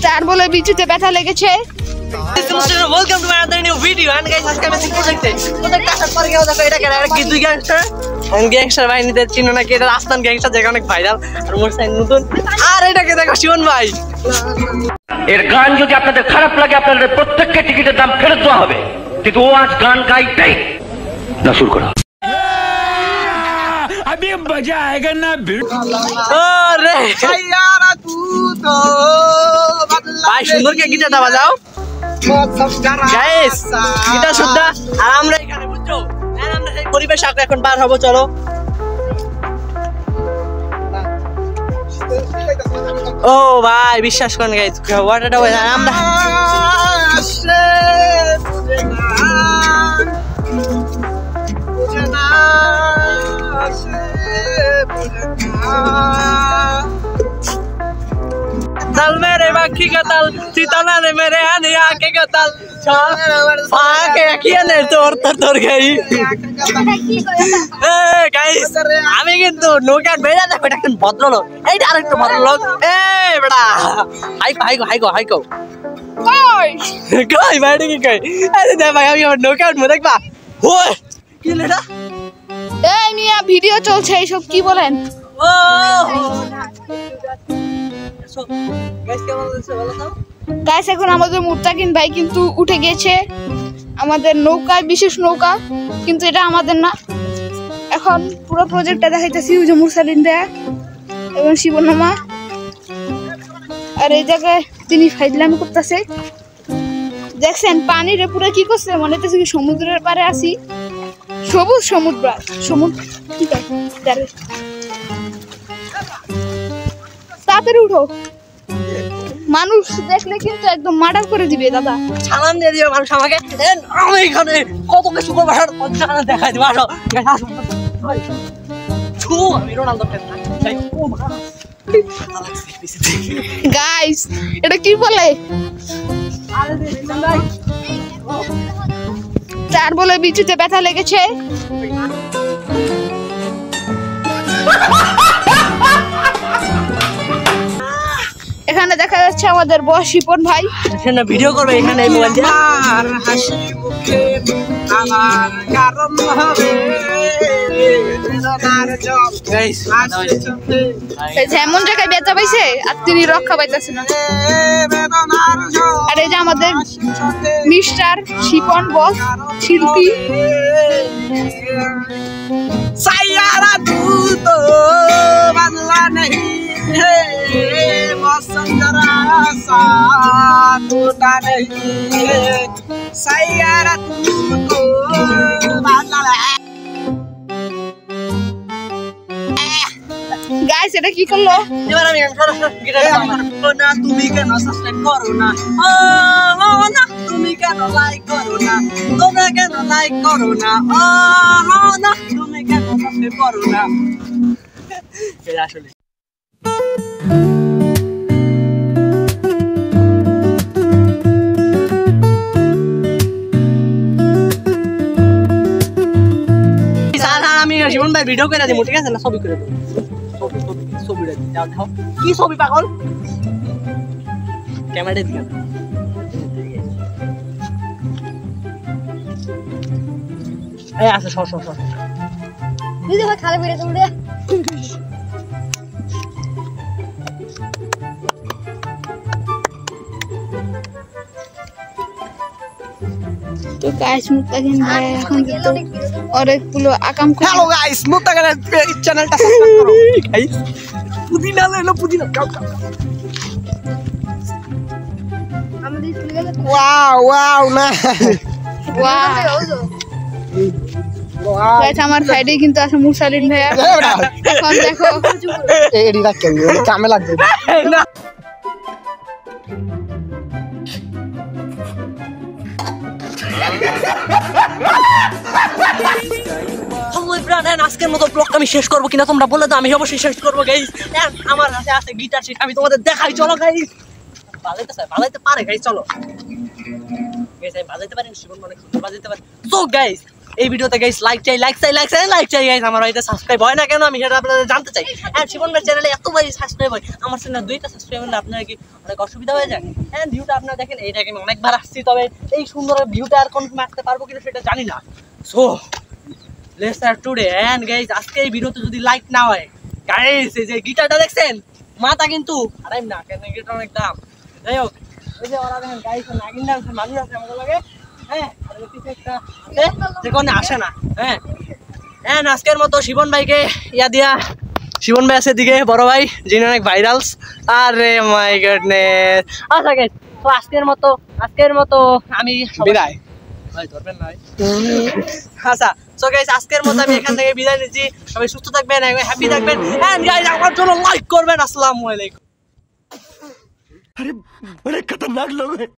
তার বলে বিচুতে ব্যথা লেগেছে। Welcome to another new video and guys আজকে আমি প্রজেক্টে আসার পর কেউ দেখো এটা কেন কি দুই গ্যাংস্টার বাহিনীতে চিনো নাকি এটা আস্তান গ্যাংস্টার জায়গা অনেক ভাইরাল আর মোর সাইন নতুন আর এটাকে দেখো শিবন ভাই এর গান যদি আপনাদের খারাপ লাগে আপনাদের প্রত্যেককে টিকিটের দাম ফেরত দেওয়া হবে কিন্তু ও আজ গান গাইতেই না শুরু করো अभी मजा आएगा ना अरे यारा तू तो भाई সুন্দর কে গিটারটা বাজাও গাইস গিটার শুদ্ধ আর আমরা এখানে বুঝছো আর আমরা এই পরিবেশ এখন পার হবো চলো ও ভাই বিশ্বাস করেন গাইস ওয়াটারটা হয়ে যায় আমরা तल मेरे बाकी का तल सीताना ने मेरे आने आके का तल आके किया ने तोड़ गई ए गाइस আমি কিন্তু নৌকার বেড়া দেখো এটা একজন ভদ্রলোক এইটা আরেকটা ভদ্রলোক এই বেটা হাইকো কই বাইরে কি কই আরে দে ভাই আমি নৌকার মধ্যে দেখবা ওই কি লেটা এই মিয়া ভিডিও চলছে এইসব কি বলেন ও গাইস এখন আমাদের মুত্তাকিন ভাই কিন্তু উঠে গেছে আমাদের নৌকায় বিশেষ নৌকা কিন্তু এটা আমাদের না এখন পুরো প্রজেক্টটা দেখাইতেছি ওই যে মুরসালিন দেয়া এবং শিবনামা আর এই জায়গায় তিনি ফাইজলামি করতেছে দেখছেন পানিরে পুরো কি করছে মনে হচ্ছে কি সমুদ্রের পারে আছি সবুজ সমুদ্র ঠিক আছে তাড়াতাড়ি উঠো মানুষ দেখলে কিন্তু একদম মার্ডার করে দিবে দাদা সালাম দিয়ে দিও মানুষ আমাকে আমি এখানে কত কিছু করবো দেখাই দিবো আসো আমি রোনালদো গাইস এটা কি বলে তার বলে বিচুতে ব্যথা লেগেছে এখানে দেখা যাচ্ছে আমাদের বস শিপন ভাই এখানে ভিডিও করবে এখানে এই মোবাইল দিয়ে আর হাসি মুখে আমার কারণ হবে বেদনার জল গাইস যেমন জায়গায় ব্যথা পাইছে আর তিনি রক্ষা পাইতেছে না বেদনার জল আর এই যে আমাদের মিস্টার শিপন বস শিল্পী সাইয়ারা তু তো বাদলা नहीं है मौसम जरा सा टूटा नहीं है सैयारा तू तो बादला গাইস এটা কি করলো এবার আমি গিটার না তুমি কেন সাবস্ক্রাইব করো না ও না তুমি কেন লাইক করো না তোমরা কেন লাইক করো না ও না তুমি কেন সাবস্ক্রাইব করো না এটা আসলে আমি জীবন ভাই ভিডিও করে দিব ঠিক আছে না ছবি করে দেব ছবিটা দাও দাও কি ছবি পাগল ক্যামেরা দিকে এই আছে সর দিদি ভাই খালি বেরে তোমরা তো গাইস মুত্তাকিন ভাই এখন কিন্তু অনেকগুলো আকাম করে हेलो गाइस मुत्ताकिन চ্যানেলটা সাবস্ক্রাইব করো গাইস পুদিনা লেলো পুদিনা আমাদের চলে গেল ওয়াও না ওয়াও গাইস আমার সাইডে কিন্তু আছে মুরসালিন ভাই এখন দেখো এডি রাখেন কামে লাগবে না আজকের মতো ব্লগটা আমি শেষ করবো কিনা তোমরা বলে দাও আমি অবশ্যই শেষ করবো গাইস আমার হাতে আছে গিটার শিট আমি তোমাদের দেখাই চলো গাইস বাজাইতে পারে গাইস চলো গাইস আমি বাজাইতে পারি শিবন অনেক সুন্দর বাজাইতে পারে তো গাইস এই ভিডিওতে গাইস লাইক চাই গাইস। আমার হয়তো সাবস্ক্রাইব হয় না কেন আমি সেটা আপনাদের জানতে চাই। হ্যাঁ শিবন ভাই চ্যানেলে এতবারই সাবস্ক্রাইব হয়, আমার চ্যানেলে 2টা সাবস্ক্রাইব হলে আপনারা কি অনেক অসুবিধা হয়ে যায়? হ্যাঁ ভিউটা আপনারা দেখেন, এইটাকে আমি অনেকবার আসছি, তবে এই সুন্দর ভিউটা আর কনফার্ম আসতে পারবো কিনা সেটা জানি না। So let's start today. And guys আজকে এই ভিডিওতে যদি লাইক না হয় গাইস, এই যে গিটারটা দেখছেন মাথা কিন্তু আরাম না, কেন গিটার অনেক দাম। যাই হোক এই যে ওরা দেখেন গাইস নাগিন ডান্স মানুষ আছে আমাদের লাগে। হ্যাঁ আর কিছু একটা আছে যে কোনে আসে না। হ্যাঁ এন্ড আজকের মতো শিবন ভাইকে ইয়া দিয়া, শিবন ভাই আছে দিকে বড় ভাই যিনি অনেক ভাইরালস। আরে মাই গডনেস। আচ্ছা গাইস তো আজকের মতো আমি বিদায়। ভাই ধরবেন না ভাই। আচ্ছা সো গাইস আজকের মতো আমি এখান থেকে বিদায় নিচ্ছি। সবাই সুস্থ থাকবেন, হ্যাপি থাকবেন এন্ড গাইস আমার জন্য লাইক করবেন। আসসালামু আলাইকুম। बड़े खतरनाक लोग हैं।